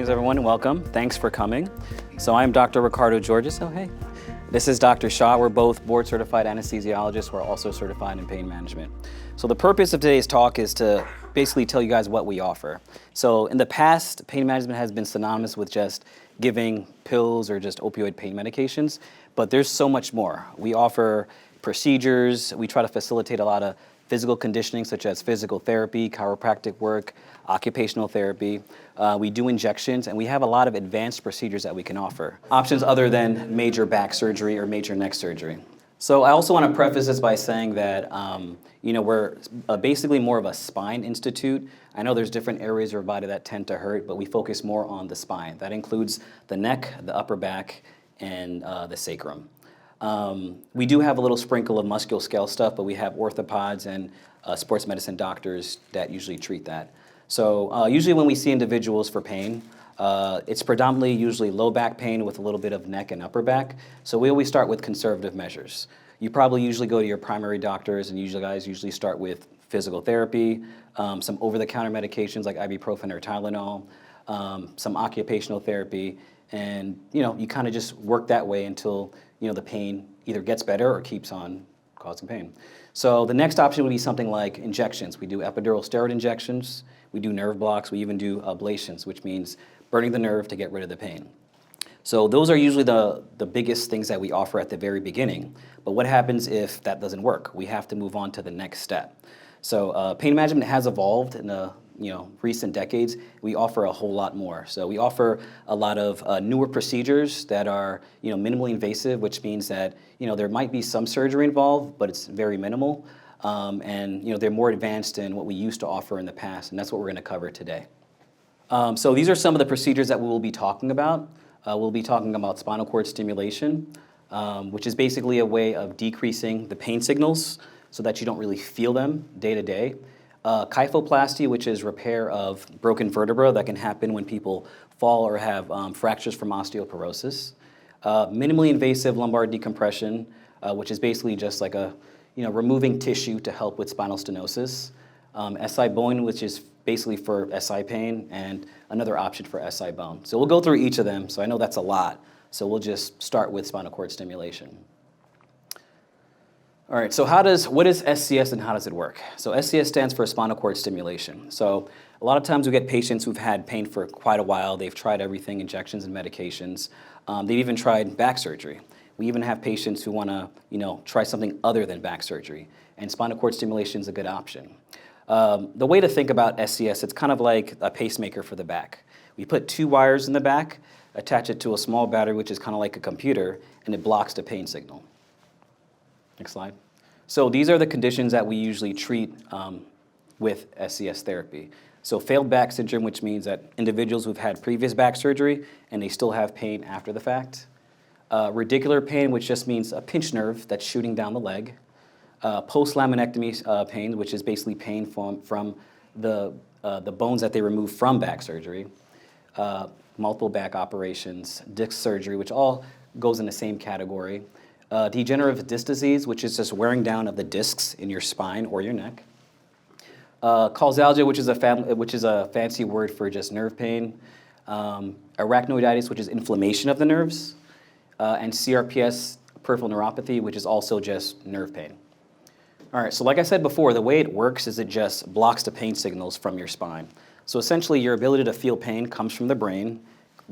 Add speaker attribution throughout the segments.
Speaker 1: Greetings, everyone. Welcome. Thanks for coming. So I'm Dr. Ricardo Georges. Oh, hey. This is Dr. Shah. We're both board-certified anesthesiologists. We're also certified in pain management. So the purpose of today's talk is to basically tell you guys what we offer. So in the past, pain management has been synonymous with just giving pills or just opioid pain medications, but there's so much more. We offer procedures. We try to facilitate a lot of physical conditioning, such as physical therapy, chiropractic work, occupational therapy. We do injections, and we have a lot of advanced procedures that we can offer. Options other than major back surgery or major neck surgery. So I also want to preface this by saying that we're basically more of a spine institute. I know there's different areas of your body that tend to hurt, but we focus more on the spine. That includes the neck, the upper back, and the sacrum. We do have a little sprinkle of musculoskeletal stuff, but we have orthopods and sports medicine doctors that usually treat that. So usually when we see individuals for pain, it's predominantly usually low back pain with a little bit of neck and upper back. So we always start with conservative measures. You probably usually go to your primary doctors, and guys usually start with physical therapy, some over-the-counter medications like ibuprofen or Tylenol, some occupational therapy, and you kind of just work that way until the pain either gets better or keeps on causing pain. So the next option would be something like injections. We do epidural steroid injections, we do nerve blocks, we even do ablations, which means burning the nerve to get rid of the pain. So those are usually the biggest things that we offer at the very beginning. But what happens if that doesn't work? We have to move on to the next step. So pain management has evolved in the recent decades. We offer a whole lot more. So we offer a lot of newer procedures that are minimally invasive, which means that there might be some surgery involved, but it's very minimal. And they're more advanced than what we used to offer in the past, and that's what we're going to cover today. So these are some of the procedures that we will be talking about. We'll be talking about spinal cord stimulation, which is basically a way of decreasing the pain signals so that you don't really feel them day to day. Kyphoplasty, which is repair of broken vertebra that can happen when people fall or have fractures from osteoporosis. Minimally invasive lumbar decompression, which is basically just like removing tissue to help with spinal stenosis. SI bone, which is basically for SI pain, and another option for SI bone. So we'll go through each of them. So I know that's a lot. So we'll just start with spinal cord stimulation. All right, so what is SCS and how does it work? So SCS stands for spinal cord stimulation. So a lot of times we get patients who've had pain for quite a while. They've tried everything, injections and medications. They've even tried back surgery. We even have patients who want to try something other than back surgery, and spinal cord stimulation is a good option. The way to think about SCS, it's kind of like a pacemaker for the back. We put two wires in the back, attach it to a small battery, which is kind of like a computer, and it blocks the pain signal. Next slide. So these are the conditions that we usually treat with SCS therapy. So failed back syndrome, which means that individuals who've had previous back surgery and they still have pain after the fact. Radicular pain, which just means a pinched nerve that's shooting down the leg. Post-laminectomy pain, which is basically pain from the bones that they removed from back surgery. Multiple back operations, disc surgery, which all goes in the same category. Degenerative disc disease, which is just wearing down of the discs in your spine or your neck. Causalgia, which is a fancy word for just nerve pain. Arachnoiditis, which is inflammation of the nerves. And CRPS, peripheral neuropathy, which is also just nerve pain. All right, so like I said before, the way it works is it just blocks the pain signals from your spine. So essentially, your ability to feel pain comes from the brain,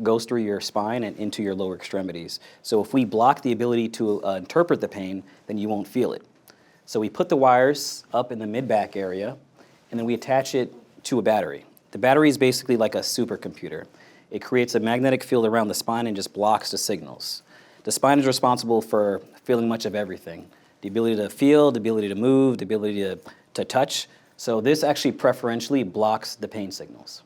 Speaker 1: goes through your spine and into your lower extremities. So if we block the ability to interpret the pain, then you won't feel it. So we put the wires up in the mid-back area, and then we attach it to a battery. The battery is basically like a supercomputer. It creates a magnetic field around the spine and just blocks the signals. The spine is responsible for feeling much of everything. The ability to feel, the ability to move, the ability to touch. So this actually preferentially blocks the pain signals.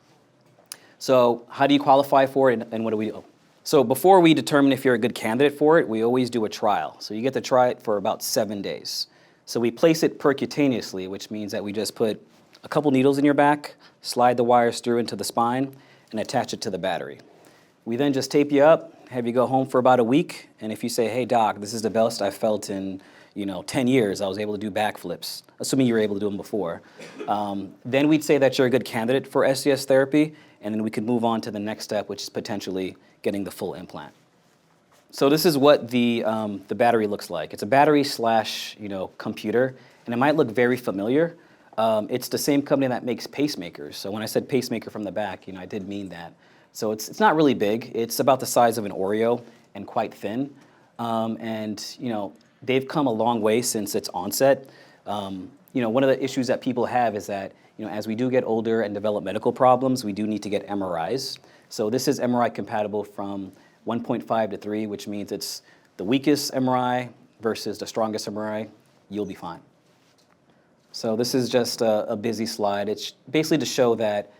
Speaker 1: So how do you qualify for it, and what do we do? So before we determine if you're a good candidate for it, we always do a trial. So you get to try it for about 7 days. So we place it percutaneously, which means that we just put a couple needles in your back, slide the wires through into the spine, and attach it to the battery. We then just tape you up, have you go home for about a week, and if you say, hey doc, this is the best I've felt in 10 years, I was able to do backflips, assuming you were able to do them before. Then we'd say that you're a good candidate for SCS therapy, and then we could move on to the next step, which is potentially getting the full implant. So this is what the battery looks like. It's a battery slash computer, and it might look very familiar. It's the same company that makes pacemakers. So when I said pacemaker from the back, I did mean that. So it's not really big. It's about the size of an Oreo and quite thin. They've come a long way since its onset. One of the issues that people have is that as we do get older and develop medical problems, we do need to get MRIs. So this is MRI compatible from 1.5 to 3, which means it's the weakest MRI versus the strongest MRI. You'll be fine. So this is just a busy slide. It's basically to show that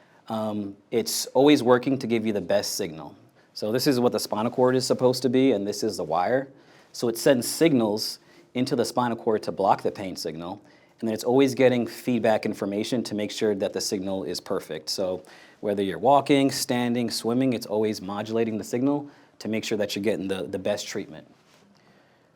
Speaker 1: it's always working to give you the best signal. So this is what the spinal cord is supposed to be, and this is the wire. So it sends signals into the spinal cord to block the pain signal, and then it's always getting feedback information to make sure that the signal is perfect. So whether you're walking, standing, swimming, it's always modulating the signal to make sure that you're getting the best treatment.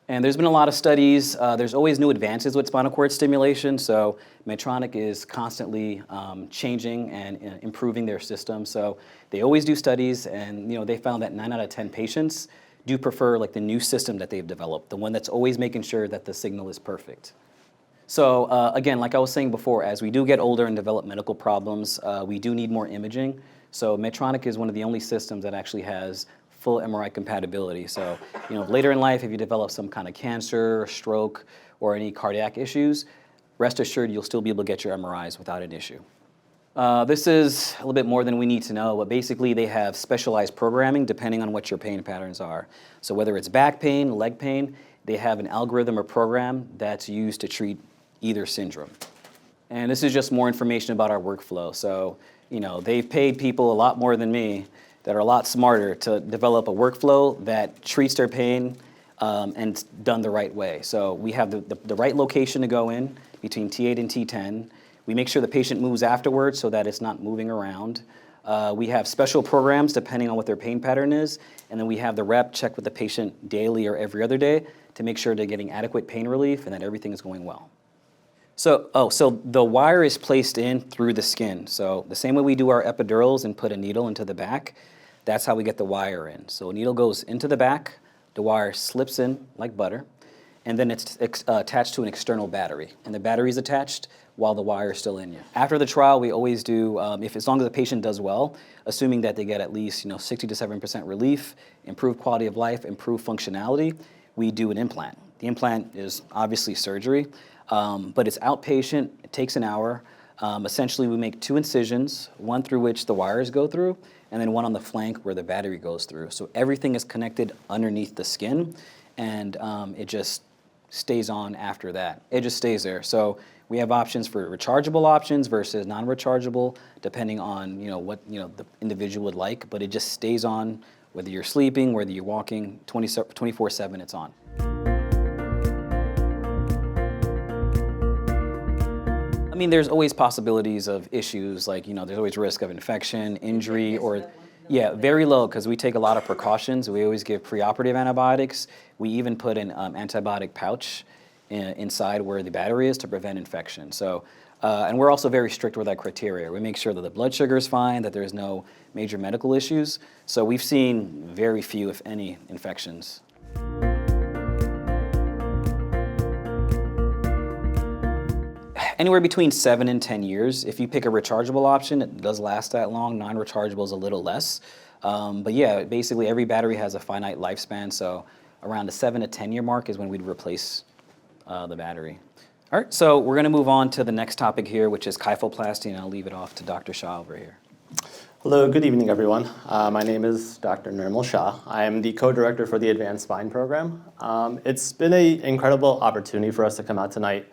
Speaker 1: And there's been a lot of studies. There's always new advances with spinal cord stimulation. So Medtronic is constantly changing and improving their system. So they always do studies, and they found that 9 out of 10 patients do prefer the new system that they've developed, the one that's always making sure that the signal is perfect. So again, like I was saying before, as we do get older and develop medical problems, we do need more imaging. So Medtronic is one of the only systems that actually has full MRI compatibility. So, later in life, if you develop some kind of cancer, or stroke, or any cardiac issues, rest assured you'll still be able to get your MRIs without an issue. This is a little bit more than we need to know, but basically they have specialized programming depending on what your pain patterns are. So whether it's back pain, leg pain, they have an algorithm or program that's used to treat either syndrome. And this is just more information about our workflow. So, they've paid people a lot more than me that are a lot smarter to develop a workflow that treats their pain and done the right way. So we have the right location to go in between T8 and T10. We make sure the patient moves afterwards so that it's not moving around. We have special programs depending on what their pain pattern is, and then we have the rep check with the patient daily or every other day to make sure they're getting adequate pain relief and that everything is going well. So the wire is placed in through the skin. So the same way we do our epidurals and put a needle into the back, that's how we get the wire in. So a needle goes into the back, the wire slips in like butter, and then it's attached to an external battery. And the battery is attached while the wire is still in you. After the trial, we always do, as long as the patient does well, assuming that they get at least 60 to 7% relief, improved quality of life, improved functionality, we do an implant. The implant is obviously surgery, but it's outpatient. It takes an hour. Essentially, we make 2 incisions, one through which the wires go through, and then one on the flank where the battery goes through. So everything is connected underneath the skin, and it just stays on after that. It just stays there. So we have options for rechargeable options versus non-rechargeable, depending on what the individual would like. But it just stays on, whether you're sleeping, whether you're walking, 24/7. It's on. I mean, there's always possibilities of issues, there's always risk of infection, injury, or, very low, because we take a lot of precautions. We always give preoperative antibiotics. We even put an antibiotic pouch inside where the battery is to prevent infection. So, and we're also very strict with our criteria. We make sure that the blood sugar is fine, that there's no major medical issues. So we've seen very few, if any, infections. Anywhere between 7 and 10 years. If you pick a rechargeable option, it does last that long. Non-rechargeable is a little less. But yeah, basically every battery has a finite lifespan, so around the 7 to 10 year mark is when we'd replace the battery. All right, so we're gonna move on to the next topic here, which is kyphoplasty, and I'll leave it off to Dr. Shah over here.
Speaker 2: Hello, good evening, everyone. My name is Dr. Nirmal Shah. I am the co-director for the Advanced Spine Program. It's been an incredible opportunity for us to come out tonight,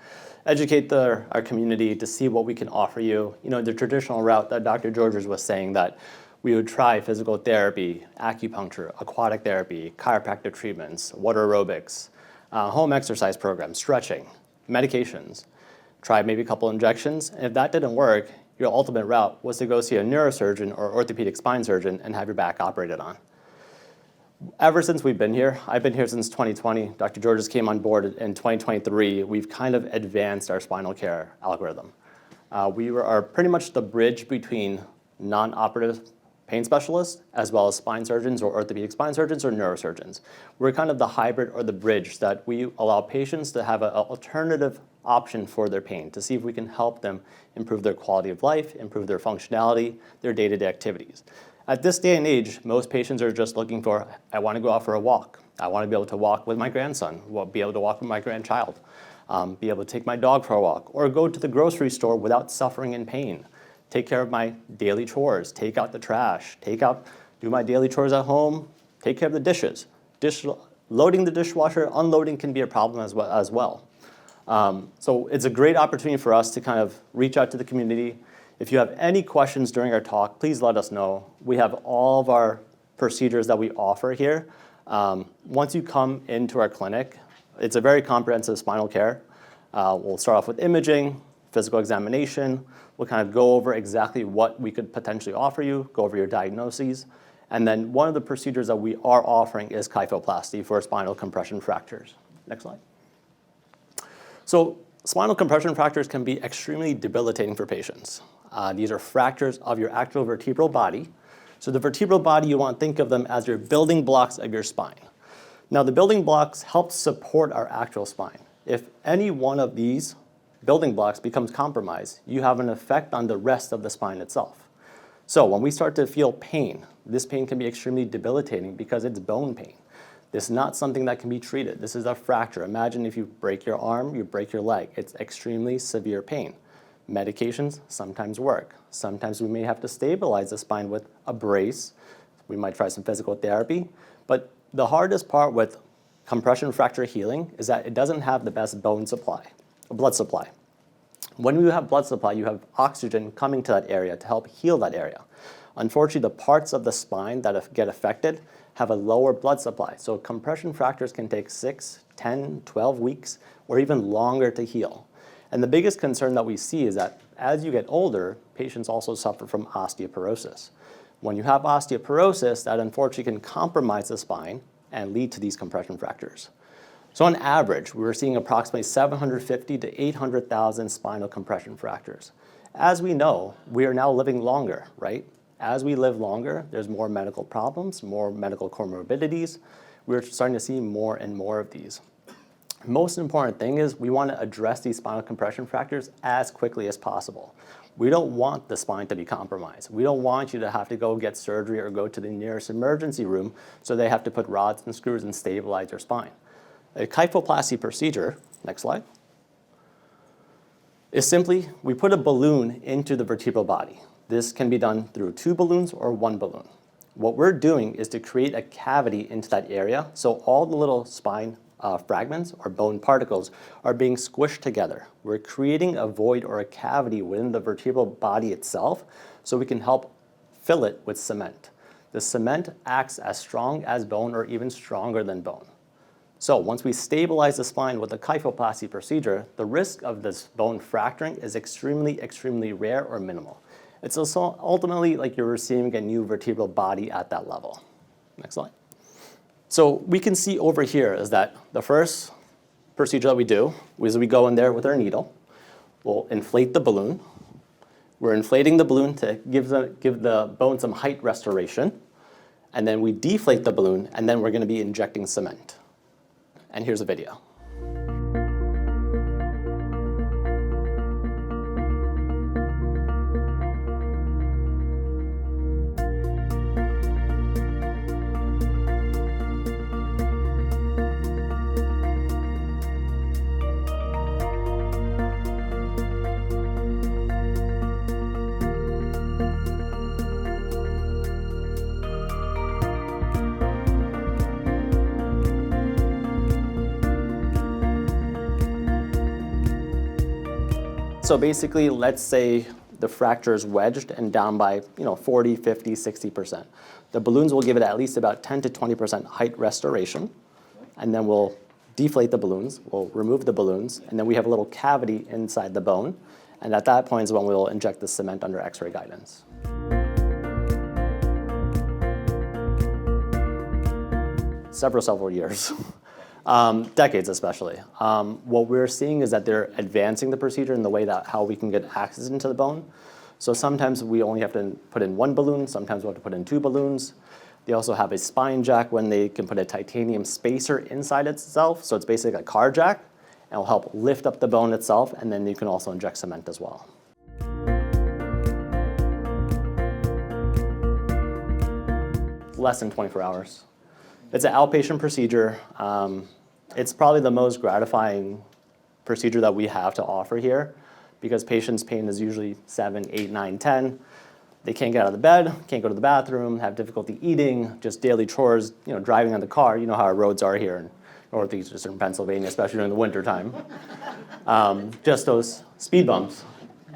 Speaker 2: educate our community to see what we can offer you. The traditional route that Dr. Georges was saying, that we would try physical therapy, acupuncture, aquatic therapy, chiropractic treatments, water aerobics, home exercise programs, stretching, medications, try maybe a couple injections. And if that didn't work, your ultimate route was to go see a neurosurgeon or orthopedic spine surgeon and have your back operated on. Ever since we've been here, I've been here since 2020. Dr. Georges came on board in 2023. We've kind of advanced our spinal care algorithm. We are pretty much the bridge between non-operative pain specialists as well as spine surgeons or orthopedic spine surgeons or neurosurgeons. We're kind of the hybrid or the bridge that we allow patients to have an alternative option for their pain to see if we can help them improve their quality of life, improve their functionality, their day-to-day activities. At this day and age, most patients are just looking for, I want to go out for a walk. I want to be able to walk with my grandson, be able to walk with my grandchild, be able to take my dog for a walk, or go to the grocery store without suffering and pain. Take care of my daily chores, take out the trash, do my daily chores at home, take care of the dishes. Loading the dishwasher, unloading can be a problem as well. So it's a great opportunity for us to kind of reach out to the community. If you have any questions during our talk, please let us know. We have all of our procedures that we offer here. Once you come into our clinic, it's a very comprehensive spinal care. We'll start off with imaging, physical examination. We'll kind of go over exactly what we could potentially offer you, go over your diagnoses. And then one of the procedures that we are offering is kyphoplasty for spinal compression fractures. Next slide. So spinal compression fractures can be extremely debilitating for patients. These are fractures of your actual vertebral body. So the vertebral body, you want to think of them as your building blocks of your spine. Now the building blocks help support our actual spine. If any one of these building blocks becomes compromised, you have an effect on the rest of the spine itself. So when we start to feel pain, this pain can be extremely debilitating because it's bone pain. This is not something that can be treated. This is a fracture. Imagine if you break your arm, you break your leg. It's extremely severe pain. Medications sometimes work. Sometimes we may have to stabilize the spine with a brace. We might try some physical therapy. But the hardest part with compression fracture healing is that it doesn't have the best blood supply. When you have blood supply, you have oxygen coming to that area to help heal that area. Unfortunately, the parts of the spine that get affected have a lower blood supply. So compression fractures can take 6, 10, 12 weeks, or even longer to heal. And the biggest concern that we see is that as you get older, patients also suffer from osteoporosis. When you have osteoporosis, that unfortunately can compromise the spine and lead to these compression fractures. So on average, we're seeing approximately 750 to 800,000 spinal compression fractures. As we know, we are now living longer, right? As we live longer, there's more medical problems, more medical comorbidities. We're starting to see more and more of these. Most important thing is we want to address these spinal compression fractures as quickly as possible. We don't want the spine to be compromised. We don't want you to have to go get surgery or go to the nearest emergency room so they have to put rods and screws and stabilize your spine. A kyphoplasty procedure, next slide, is simply we put a balloon into the vertebral body. This can be done through 2 balloons or 1 balloon. What we're doing is to create a cavity into that area so all the little spine fragments or bone particles are being squished together. We're creating a void or a cavity within the vertebral body itself so we can help fill it with cement. The cement acts as strong as bone or even stronger than bone. So once we stabilize the spine with a kyphoplasty procedure, the risk of this bone fracturing is extremely, extremely rare or minimal. It's also ultimately like you're receiving a new vertebral body at that level. Next slide. So we can see over here is that the first procedure that we do is we go in there with our needle. We'll inflate the balloon. We're inflating the balloon to give the bone some height restoration. And then we deflate the balloon, and then we're going to be injecting cement. And here's a video. So basically, let's say the fracture is wedged and down by 40, 50, 60%. The balloons will give it at least about 10 to 20% height restoration. And then we'll deflate the balloons, we'll remove the balloons, and then we have a little cavity inside the bone. And at that point is when we'll inject the cement under X-ray guidance. several years, decades especially. What we're seeing is that they're advancing the procedure in the way that how we can get access into the bone. So sometimes we only have to put in one balloon, sometimes we have to put in 2 balloons. They also have a spine jack when they can put a titanium spacer inside itself, so it's basically a car jack, and will help lift up the bone itself, and then you can also inject cement as well. Less than 24 hours. It's an outpatient procedure. It's probably the most gratifying procedure that we have to offer here because patients' pain is usually 7, 8, 9, 10. They can't get out of the bed, can't go to the bathroom, have difficulty eating, just daily chores, driving on the car. You know how our roads are here in northeastern Pennsylvania, especially during the winter time. Just those speed bumps.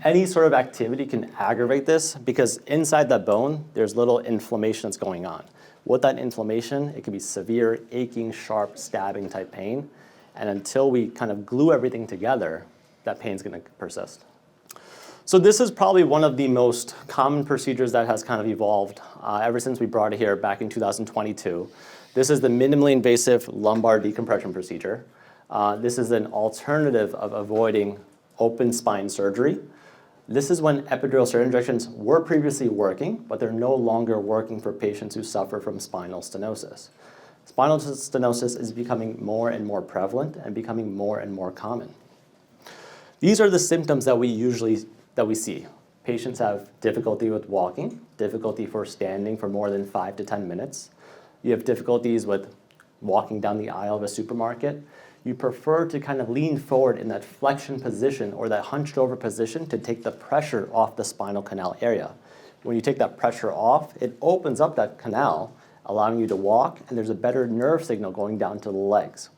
Speaker 2: Any sort of activity can aggravate this because inside that bone, there's little inflammation that's going on. With that inflammation, it can be severe, aching, sharp, stabbing type pain. And until we kind of glue everything together, that pain's gonna persist. So this is probably one of the most common procedures that has kind of evolved ever since we brought it here back in 2022. This is the minimally invasive lumbar decompression procedure. This is an alternative of avoiding open spine surgery. This is when epidural steroid injections were previously working, but they're no longer working for patients who suffer from spinal stenosis. Spinal stenosis is becoming more and more prevalent and becoming more and more common. These are the symptoms that we see. Patients have difficulty with walking, difficulty for standing for more than 5 to 10 minutes. You have difficulties with walking down the aisle of a supermarket. You prefer to kind of lean forward in that flexion position or that hunched over position to take the pressure off the spinal canal area. When you take that pressure off, it opens up that canal, allowing you to walk, and there's a better nerve signal going down to the legs.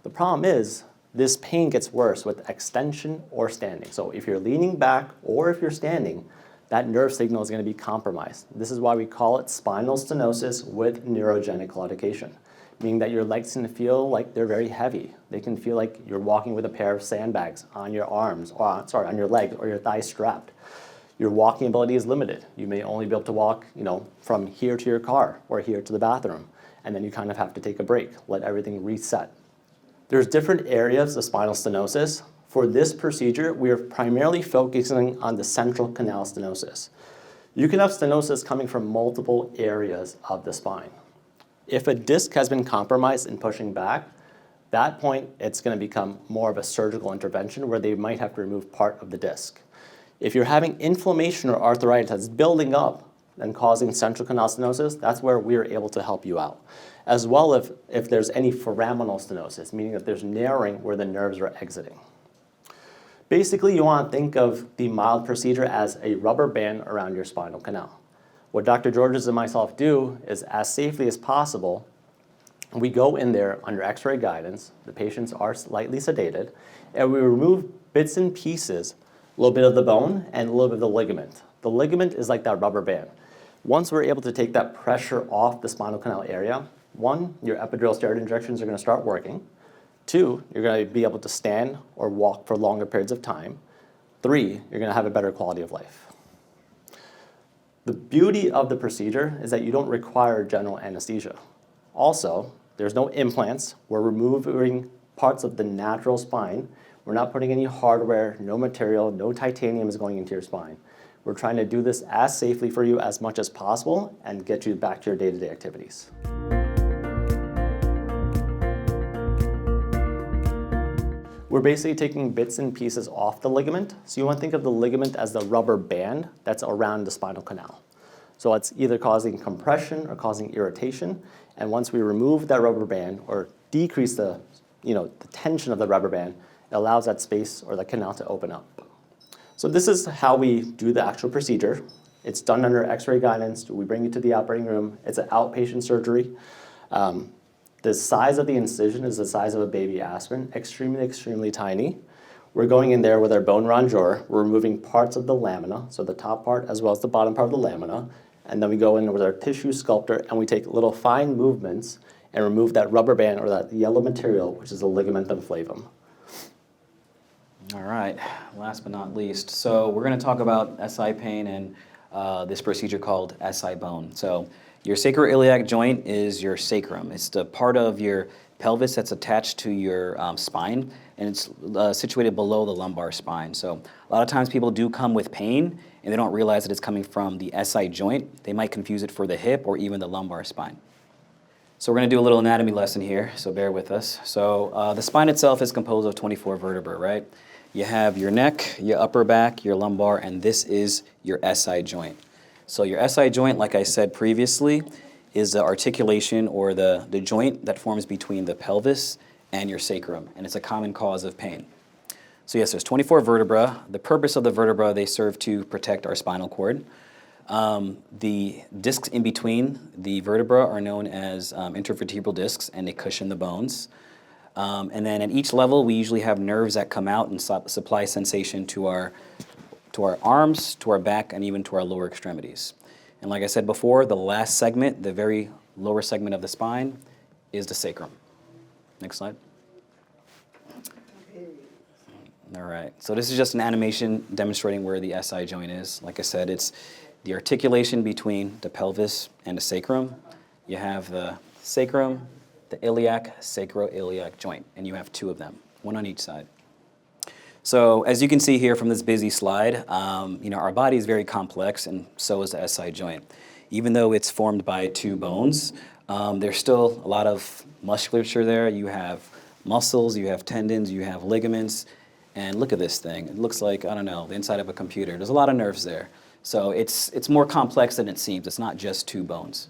Speaker 2: The problem is, this pain gets worse with extension or standing. So if you're leaning back or if you're standing, that nerve signal is going to be compromised. This is why we call it spinal stenosis with neurogenic claudication, meaning that your legs can feel like they're very heavy. They can feel like you're walking with a pair of sandbags on your arms, or on your legs, or your thighs strapped. Your walking ability is limited. You may only be able to walk, from here to your car or here to the bathroom, and then you kind of have to take a break, let everything reset. There's different areas of spinal stenosis. For this procedure, we are primarily focusing on the central canal stenosis. You can have stenosis coming from multiple areas of the spine. If a disc has been compromised in pushing back, that point, it's going to become more of a surgical intervention where they might have to remove part of the disc. If you're having inflammation or arthritis that's building up and causing central canal stenosis, that's where we're able to help you out. As well if there's any foraminal stenosis, meaning that there's narrowing where the nerves are exiting. Basically, you want to think of the mild procedure as a rubber band around your spinal canal. What Dr. Georges and myself do is, as safely as possible, we go in there under x-ray guidance, the patients are slightly sedated, and we remove bits and pieces, a little bit of the bone and a little bit of the ligament. The ligament is like that rubber band. Once we're able to take that pressure off the spinal canal area, 1, your epidural steroid injections are going to start working. 2, you're going to be able to stand or walk for longer periods of time. 3, you're going to have a better quality of life. The beauty of the procedure is that you don't require general anesthesia. Also, there's no implants. We're removing parts of the natural spine. We're not putting any hardware, no material, no titanium is going into your spine. We're trying to do this as safely for you as much as possible and get you back to your day-to-day activities. We're basically taking bits and pieces off the ligament. So you want to think of the ligament as the rubber band that's around the spinal canal. So it's either causing compression or causing irritation. And once we remove that rubber band or decrease the tension of the rubber band, it allows that space or the canal to open up. So this is how we do the actual procedure. It's done under x-ray guidance. We bring you to the operating room. It's an outpatient surgery. The size of the incision is the size of a baby aspirin, extremely, extremely tiny. We're going in there with our bone rongeur. We're removing parts of the lamina, so the top part as well as the bottom part of the lamina. And then we go in with our tissue sculptor and we take little fine movements and remove that rubber band or that yellow material, which is the ligamentum flavum.
Speaker 1: All right, last but not least. So we're going to talk about SI pain and this procedure called SI bone. So Your sacroiliac joint is your sacrum. It's the part of your pelvis that's attached to your spine, and it's situated below the lumbar spine. So a lot of times people do come with pain, and they don't realize that it's coming from the SI joint. They might confuse it for the hip or even the lumbar spine. So we're going to do a little anatomy lesson here, so bear with us. So the spine itself is composed of 24 vertebrae, right? You have your neck, your upper back, your lumbar, and this is your SI joint. So your SI joint, like I said previously, is the articulation or the joint that forms between the pelvis and your sacrum, and it's a common cause of pain. So yes, there's 24 vertebrae. The purpose of the vertebrae, they serve to protect our spinal cord. The discs in between the vertebrae are known as intervertebral discs, and they cushion the bones. And then at each level, we usually have nerves that come out and supply sensation to our arms, to our back, and even to our lower extremities. And like I said before, the last segment, the very lower segment of the spine, is the sacrum. Next slide. All right, so this is just an animation demonstrating where the SI joint is. Like I said, it's the articulation between the pelvis and the sacrum. You have the sacrum, the iliac, sacroiliac joint, and you have two of them, one on each side. So as you can see here from this busy slide, our body is very complex, and so is the SI joint. Even though it's formed by two bones, there's still a lot of musculature there. You have muscles, you have tendons, you have ligaments, and look at this thing. It looks like, I don't know, the inside of a computer. There's a lot of nerves there. So it's more complex than it seems. It's not just two bones.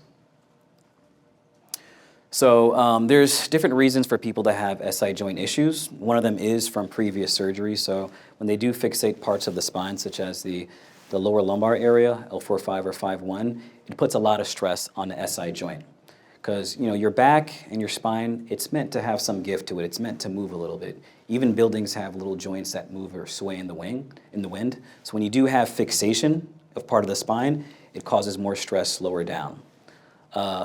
Speaker 1: So there's different reasons for people to have SI joint issues. One of them is from previous surgery. So when they do fixate parts of the spine, such as the lower lumbar area, L4-5 or 5-1, it puts a lot of stress on the SI joint. Because your back and your spine, it's meant to have some give to it. It's meant to move a little bit. Even buildings have little joints that move or sway in the wind. So when you do have fixation of part of the spine, it causes more stress lower down.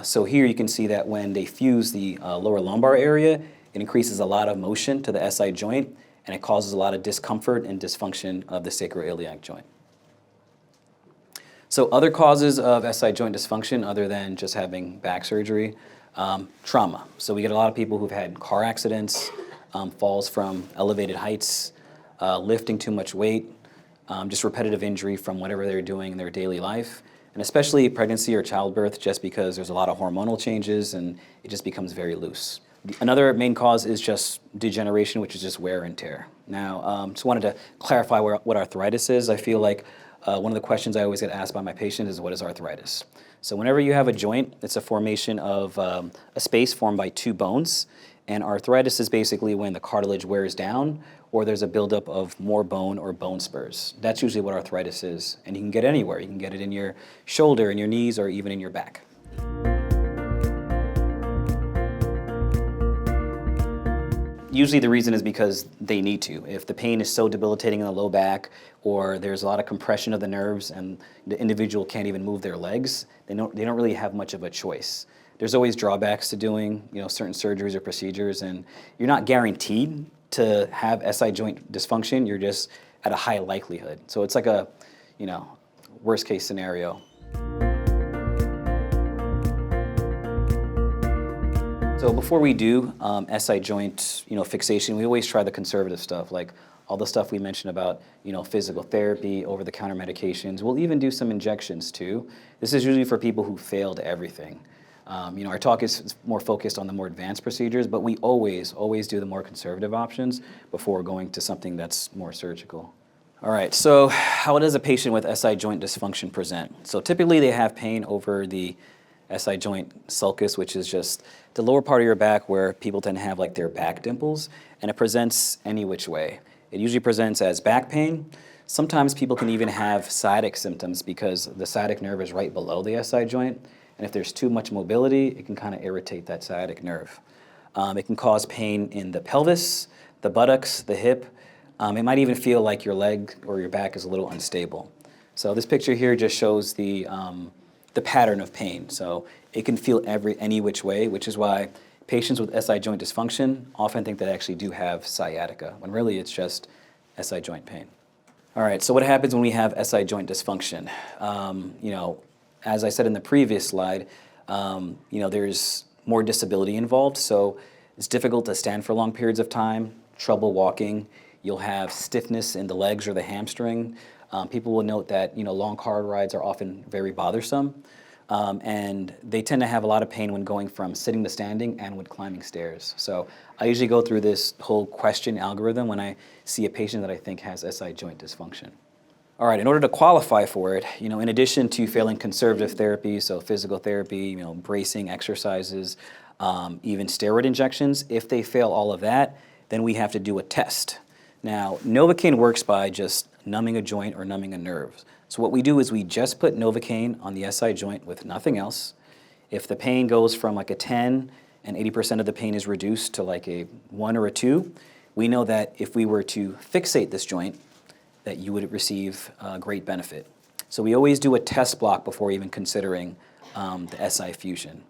Speaker 1: So here you can see that when they fuse the lower lumbar area, it increases a lot of motion to the SI joint, and it causes a lot of discomfort and dysfunction of the sacroiliac joint. So other causes of SI joint dysfunction other than just having back surgery, trauma. So we get a lot of people who've had car accidents, falls from elevated heights, lifting too much weight, just repetitive injury from whatever they're doing in their daily life. And especially pregnancy or childbirth, just because there's a lot of hormonal changes and it just becomes very loose. Another main cause is just degeneration, which is just wear and tear. Now, just wanted to clarify what arthritis is. I feel like one of the questions I always get asked by my patients is, what is arthritis? So whenever you have a joint, it's a formation of a space formed by two bones. And arthritis is basically when the cartilage wears down or there's a buildup of more bone or bone spurs. That's usually what arthritis is. And you can get it anywhere. You can get it in your shoulder, in your knees, or even in your back. Usually the reason is because they need to. If the pain is so debilitating in the low back, or there's a lot of compression of the nerves and the individual can't even move their legs, they don't really have much of a choice. There's always drawbacks to doing certain surgeries or procedures, and you're not guaranteed to have SI joint dysfunction. You're just at a high likelihood. So it's like a worst case scenario. So before we do SI joint fixation, we always try the conservative stuff, like all the stuff we mentioned about physical therapy, over-the-counter medications. We'll even do some injections too. This is usually for people who failed everything. Our talk is more focused on the more advanced procedures, but we always do the more conservative options before going to something that's more surgical. All right, so how does a patient with SI joint dysfunction present? So typically they have pain over the SI joint sulcus, which is just the lower part of your back where people tend to have like their back dimples, and it presents any which way. It usually presents as back pain. Sometimes people can even have sciatic symptoms because the sciatic nerve is right below the SI joint. And if there's too much mobility, it can kind of irritate that sciatic nerve. It can cause pain in the pelvis, the buttocks, the hip. It might even feel like your leg or your back is a little unstable. So this picture here just shows the pattern of pain. So it can feel any which way, which is why patients with SI joint dysfunction often think they actually do have sciatica, when really it's just SI joint pain. All right, so what happens when we have SI joint dysfunction? As I said in the previous slide, there's more disability involved, so it's difficult to stand for long periods of time, trouble walking. You'll have stiffness in the legs or the hamstring. People will note that long car rides are often very bothersome, and they tend to have a lot of pain when going from sitting to standing and when climbing stairs. So I usually go through this whole question algorithm when I see a patient that I think has SI joint dysfunction. All right, in order to qualify for it, in addition to failing conservative therapy, so physical therapy, bracing exercises, even steroid injections, if they fail all of that, then we have to do a test. Now, Novocaine works by just numbing a joint or numbing a nerve. So what we do is we just put Novocaine on the SI joint with nothing else. If the pain goes from like a 10 and 80% of the pain is reduced to like a 1 or a 2, we know that if we were to fixate this joint, that you would receive great benefit. So we always do a test block before even considering the SI fusion.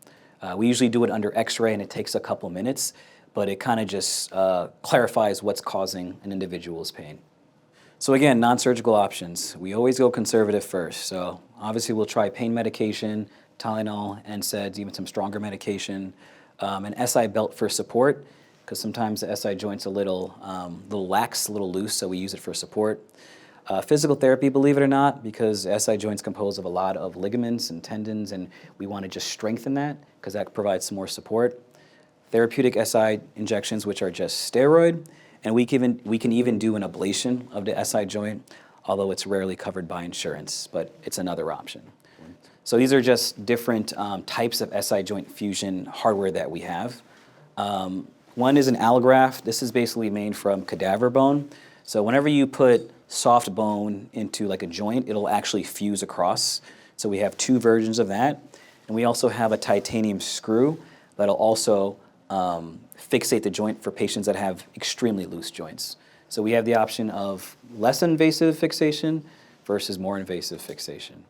Speaker 1: We usually do it under X-ray and it takes a couple minutes, but it kind of just clarifies what's causing an individual's pain. So again, non-surgical options. We always go conservative first. So obviously we'll try pain medication, Tylenol, NSAIDs, even some stronger medication, an SI belt for support, because sometimes the SI joint's a little lax, a little loose, so we use it for support. Physical therapy, believe it or not, because SI joint's composed of a lot of ligaments and tendons, and we want to just strengthen that because that provides some more support. Therapeutic SI injections, which are just steroid, and we can even do an ablation of the SI joint, although it's rarely covered by insurance, but it's another option. So these are just different types of SI joint fusion hardware that we have. One is an allograft. This is basically made from cadaver bone. So whenever you put soft bone into like a joint, it'll actually fuse across. So we have 2 versions of that. And we also have a titanium screw that'll also fixate the joint for patients that have extremely loose joints. So we have the option of less invasive fixation versus more invasive fixation.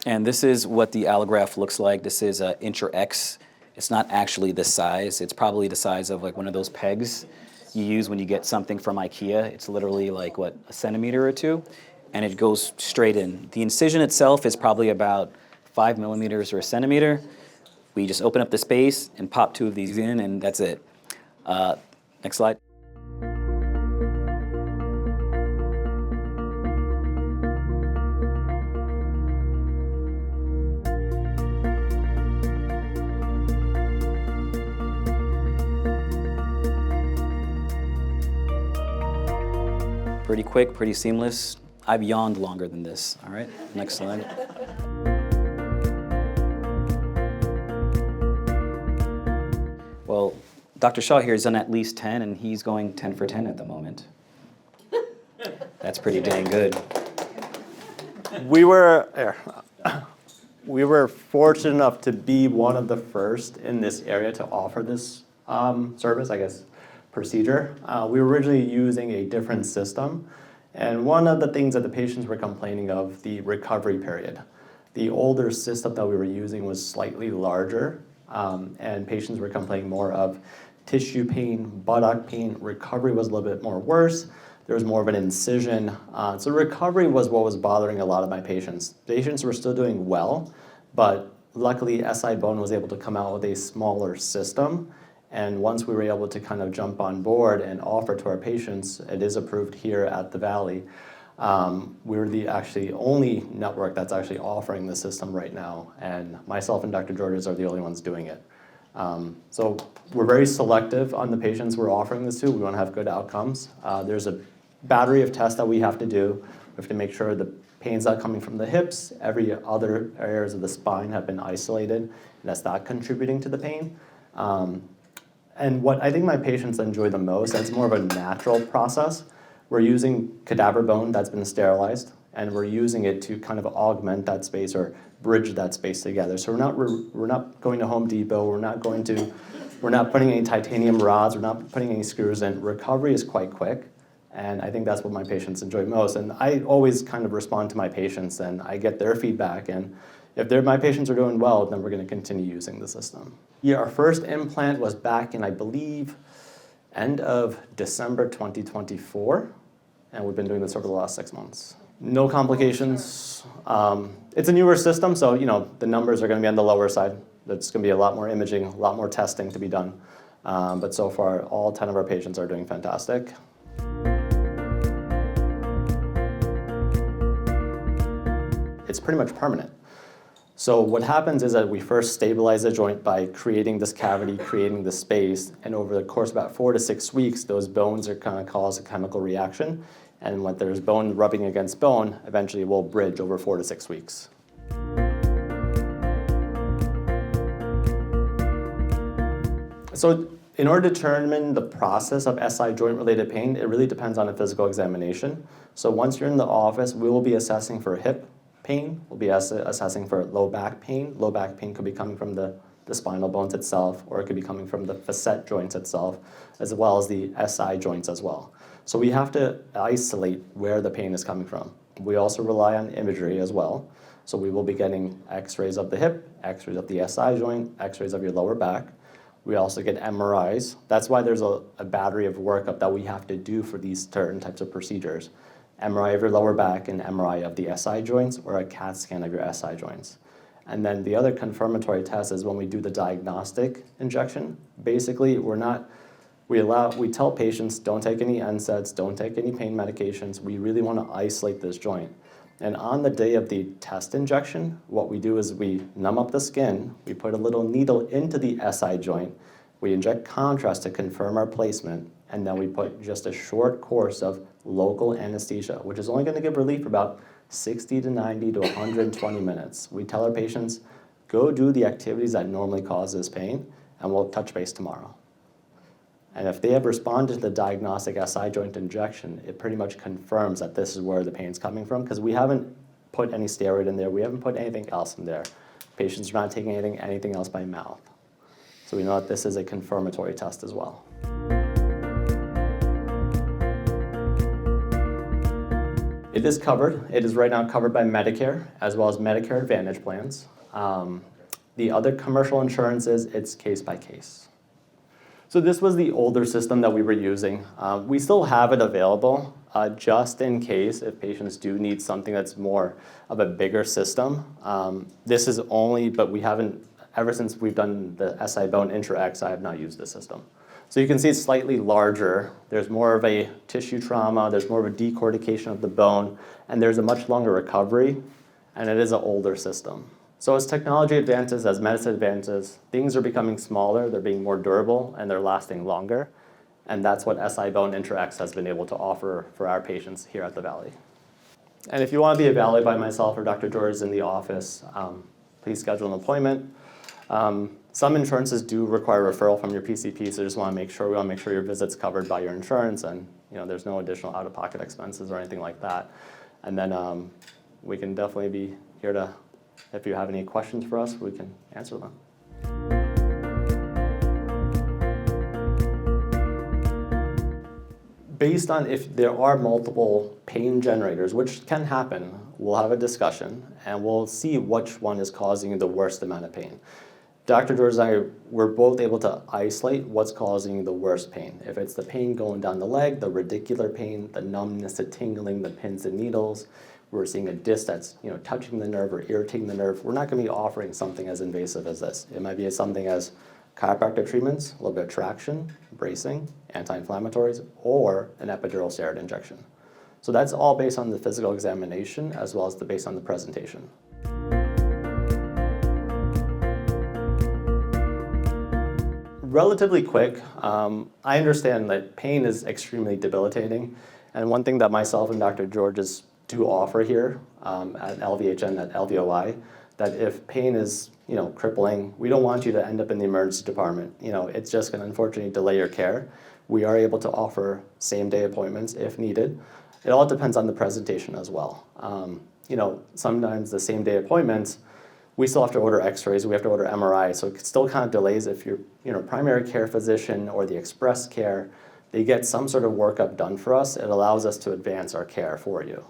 Speaker 1: And this is what the allograft looks like. This is an Intra X. It's not actually this size. It's probably the size of like one of those pegs you use when you get something from IKEA. It's literally like, what, a centimeter or 2? And it goes straight in. The incision itself is probably about 5 millimeters or a centimeter. We just open up the space and pop 2 of these in, and that's it. Next slide. Pretty quick, pretty seamless. I've yawned longer than this. All right, next slide. Well, Dr. Shah here has done at least 10, and he's going 10 for 10 at the moment. That's pretty dang good.
Speaker 2: We were fortunate enough to be one of the first in this area to offer this service, I guess, procedure. We were originally using a different system, and one of the things that the patients were complaining of, the recovery period. The older system that we were using was slightly larger, and patients were complaining more of tissue pain, buttock pain. Recovery was a little bit more worse. There was more of an incision. So recovery was what was bothering a lot of my patients. Patients were still doing well, but luckily SI Bone was able to come out with a smaller system. And once we were able to kind of jump on board and offer to our patients, it is approved here at the Valley. We're the actually only network that's actually offering the system right now, and myself and Dr. Georges are the only ones doing it. So we're very selective on the patients we're offering this to. We want to have good outcomes. There's a battery of tests that we have to do. We have to make sure the pain's not coming from the hips. Every other areas of the spine have been isolated, and that's not contributing to the pain. And what I think my patients enjoy the most, it's more of a natural process. We're using cadaver bone that's been sterilized, and we're using it to kind of augment that space or bridge that space together. So we're not going to Home Depot. We're not putting any titanium rods. We're not putting any screws in. Recovery is quite quick, and I think that's what my patients enjoy most. And I always kind of respond to my patients, and I get their feedback. And if my patients are doing well, then we're going to continue using the system. Yeah, our first implant was back in, I believe, end of December 2024, and we've been doing this over the last 6 months. No complications. It's a newer system, so the numbers are going to be on the lower side. There's going to be a lot more imaging, a lot more testing to be done. But so far, all 10 of our patients are doing fantastic. It's pretty much permanent. So what happens is that we first stabilize the joint by creating this cavity, creating the space, and over the course of about 4 to 6 weeks, those bones are going to cause a chemical reaction, and when there's bone rubbing against bone, eventually it will bridge over 4 to 6 weeks. So in order to determine the process of SI joint-related pain, it really depends on a physical examination. So once you're in the office, we will be assessing for hip pain, we'll be assessing for low back pain. Low back pain could be coming from the spinal bones itself, or it could be coming from the facet joints itself, as well as the SI joints as well. So we have to isolate where the pain is coming from. We also rely on imagery as well. So we will be getting x-rays of the hip, x-rays of the SI joint, x-rays of your lower back. We also get MRIs. That's why there's a battery of workup that we have to do for these certain types of procedures. MRI of your lower back and MRI of the SI joints, or a CAT scan of your SI joints. And then the other confirmatory test is when we do the diagnostic injection. Basically, we tell patients, don't take any NSAIDs, don't take any pain medications. We really want to isolate this joint. And on the day of the test injection, what we do is we numb up the skin, we put a little needle into the SI joint, we inject contrast to confirm our placement, and then we put just a short course of local anesthesia, which is only going to give relief for about 60 to 90 to 120 minutes. We tell our patients, go do the activities that normally cause this pain, and we'll touch base tomorrow. And if they have responded to the diagnostic SI joint injection, it pretty much confirms that this is where the pain's coming from, because we haven't put any steroid in there, we haven't put anything else in there. Patients are not taking anything else by mouth. So we know that this is a confirmatory test as well. It is covered. It is right now covered by Medicare, as well as Medicare Advantage plans. The other commercial insurances, it's case by case. So this was the older system that we were using. We still have it available just in case if patients do need something that's more of a bigger system. This is only, but we haven't, ever since we've done the SI Bone Intra-X, I have not used this system. So you can see it's slightly larger. There's more of a tissue trauma, there's more of a decortication of the bone, and there's a much longer recovery, and it is an older system. So as technology advances, as medicine advances, things are becoming smaller, they're being more durable, and they're lasting longer. And that's what SI Bone Intra-X has been able to offer for our patients here at the Valley. And if you want to be evaluated by myself or Dr. Georges in the office, please schedule an appointment. Some insurances do require referral from your PCP, so we want to make sure your visit's covered by your insurance, and there's no additional out-of-pocket expenses or anything like that. And then we can definitely be here to, if you have any questions for us, we can answer them. Based on if there are multiple pain generators, which can happen, we'll have a discussion and we'll see which one is causing the worst amount of pain. Dr. Georges and I were both able to isolate what's causing the worst pain. If it's the pain going down the leg, the radicular pain, the numbness, the tingling, the pins and needles, we're seeing a disc that's touching the nerve or irritating the nerve, we're not going to be offering something as invasive as this. It might be something as chiropractic treatments, a little bit of traction, bracing, anti-inflammatories, or an epidural steroid injection. So that's all based on the physical examination as well as based on the presentation. Relatively quick. I understand that pain is extremely debilitating, and one thing that myself and Dr. Georges do offer here at LVHN, at LVOI, that if pain is crippling, we don't want you to end up in the emergency department. It's just going to unfortunately delay your care. We are able to offer same-day appointments if needed. It all depends on the presentation as well. Sometimes the same-day appointments, we still have to order x-rays, we have to order MRI, so it still kind of delays if your primary care physician or the express care, they get some sort of workup done for us. It allows us to advance our care for you.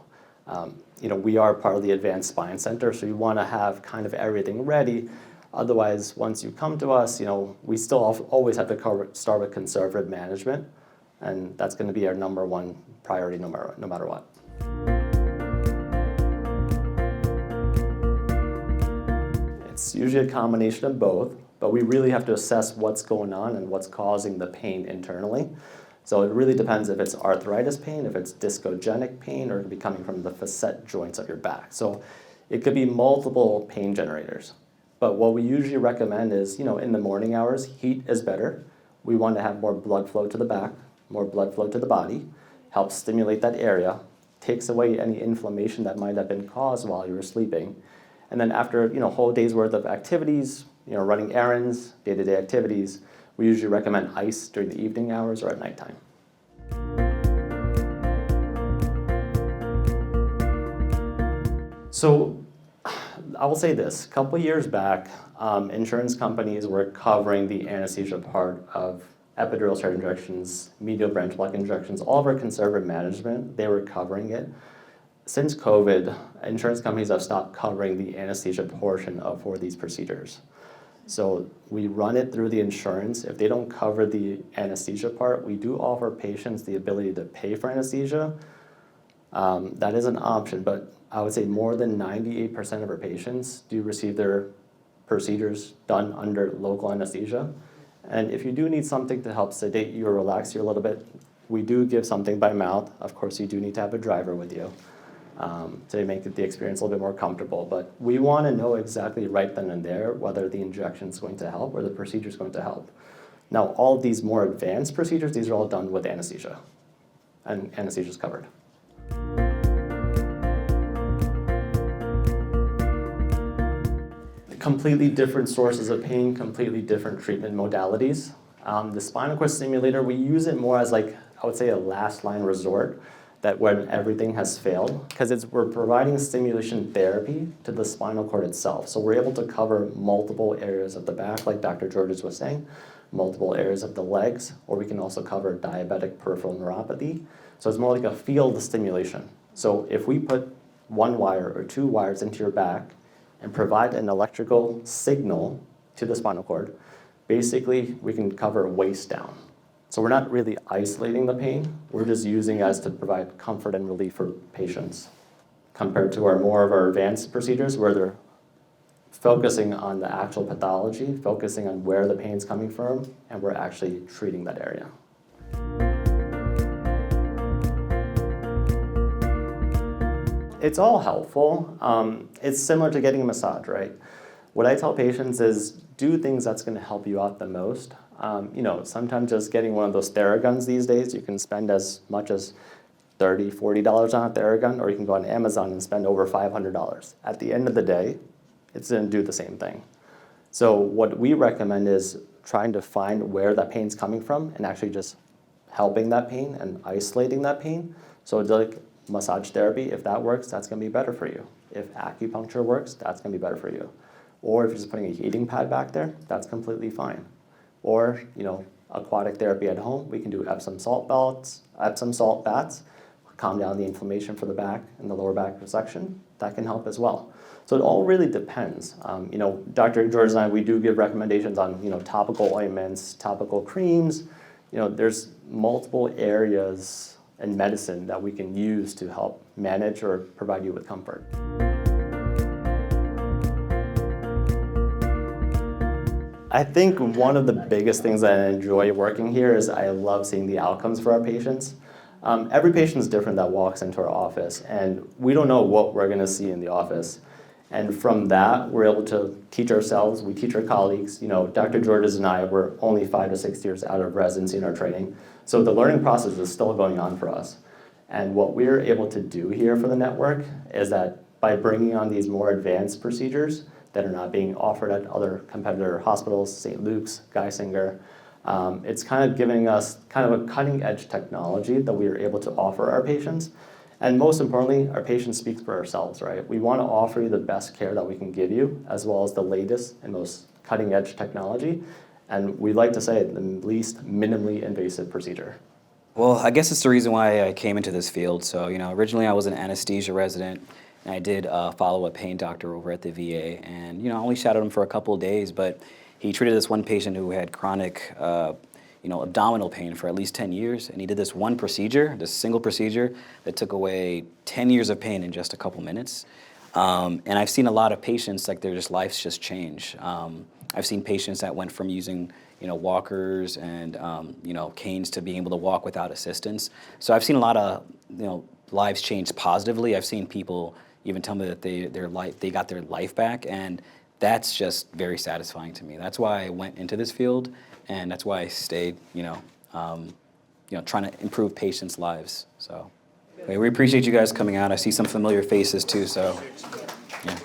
Speaker 2: We are part of the Advanced Spine Center, so you want to have kind of everything ready. Otherwise, once you come to us, we still always have to start with conservative management, and that's going to be our number one priority no matter what. It's It's usually a combination of both, but we really have to assess what's going on and what's causing the pain internally. So it really depends if it's arthritis pain, if it's discogenic pain, or it could be coming from the facet joints of your back. So it could be multiple pain generators. But what we usually recommend is, in the morning hours, heat is better. We want to have more blood flow to the back, more blood flow to the body, helps stimulate that area, takes away any inflammation that might have been caused while you were sleeping. And then after, a whole day's worth of activities, running errands, day-to-day activities, we usually recommend ice during the evening hours or at nighttime. So I will say this, a couple of years back, insurance companies were covering the anesthesia part of epidural steroid injections, medial branch block injections, all of our conservative management, they were covering it. Since COVID, insurance companies have stopped covering the anesthesia portion for these procedures. So we run it through the insurance. If they don't cover the anesthesia part, we do offer patients the ability to pay for anesthesia. That is an option, but I would say more than 98% of our patients do receive their procedures done under local anesthesia. And if you do need something to help sedate you or relax you a little bit, we do give something by mouth. Of course, you do need to have a driver with you to make the experience a little bit more comfortable. But we want to know exactly right then and there whether the injection is going to help or the procedure is going to help. Now, all of these more advanced procedures, these are all done with anesthesia, and anesthesia is covered. Completely different sources of pain, completely different treatment modalities. The spinal cord stimulator, we use it more as I would say a last line resort, that when everything has failed, because we're providing stimulation therapy to the spinal cord itself. So we're able to cover multiple areas of the back, like Dr. Georges was saying, multiple areas of the legs, or we can also cover diabetic peripheral neuropathy. So it's more like a field stimulation. So if we put one wire or two wires into your back and provide an electrical signal to the spinal cord, basically we can cover waist down. So we're not really isolating the pain, we're just using it as to provide comfort and relief for patients, compared to more of our advanced procedures where they're focusing on the actual pathology, focusing on where the pain's coming from, and we're actually treating that area. It's all helpful. It's similar to getting a massage, right? What I tell patients is do things that's going to help you out the most. Sometimes just getting one of those Theraguns these days, you can spend as much as $30, $40 on a Theragun, or you can go on Amazon and spend over $500. At the end of the day, it's going to do the same thing. So what we recommend is trying to find where that pain's coming from and actually just helping that pain and isolating that pain. So it's like massage therapy, if that works, that's going to be better for you. If acupuncture works, that's going to be better for you. Or if you're just putting a heating pad back there, that's completely fine. Or, aquatic therapy at home, we can do Epsom salt baths, calm down the inflammation for the back and the lower back section. That can help as well. So it all really depends. Dr. Georges and I, we do give recommendations on, topical ointments, topical creams. There's multiple areas in medicine that we can use to help manage or provide you with comfort. I think one of the biggest things that I enjoy working here is I love seeing the outcomes for our patients. Every patient is different that walks into our office, and we don't know what we're going to see in the office. And from that, we're able to teach ourselves, we teach our colleagues. Dr. Georges and I were only 5 to 6 years out of residency in our training, so the learning process is still going on for us. And what we're able to do here for the network is that by bringing on these more advanced procedures that are not being offered at other competitor hospitals, St. Luke's, Geisinger, it's kind of giving us kind of a cutting edge technology that we are able to offer our patients. And most importantly, our patients speak for ourselves, right? We want to offer you the best care that we can give you, as well as the latest and most cutting edge technology. And we like to say the least minimally invasive procedure.
Speaker 1: Well, I guess it's the reason why I came into this field. So, originally I was an anesthesia resident, and I did follow a pain doctor over at the VA. And, I only shadowed him for a couple of days, but he treated this one patient who had chronic, abdominal pain for at least 10 years. And he did this one procedure, this single procedure, that took away 10 years of pain in just a couple minutes. And I've seen a lot of patients, like their just lives just change. I've seen patients that went from using walkers and canes to being able to walk without assistance. So I've seen a lot of lives change positively. I've seen people even tell me that they got their life back, and that's just very satisfying to me. That's why I went into this field, and that's why I stayed, trying to improve patients' lives. So, okay, we appreciate you guys coming out. I see some familiar faces too. So, yeah.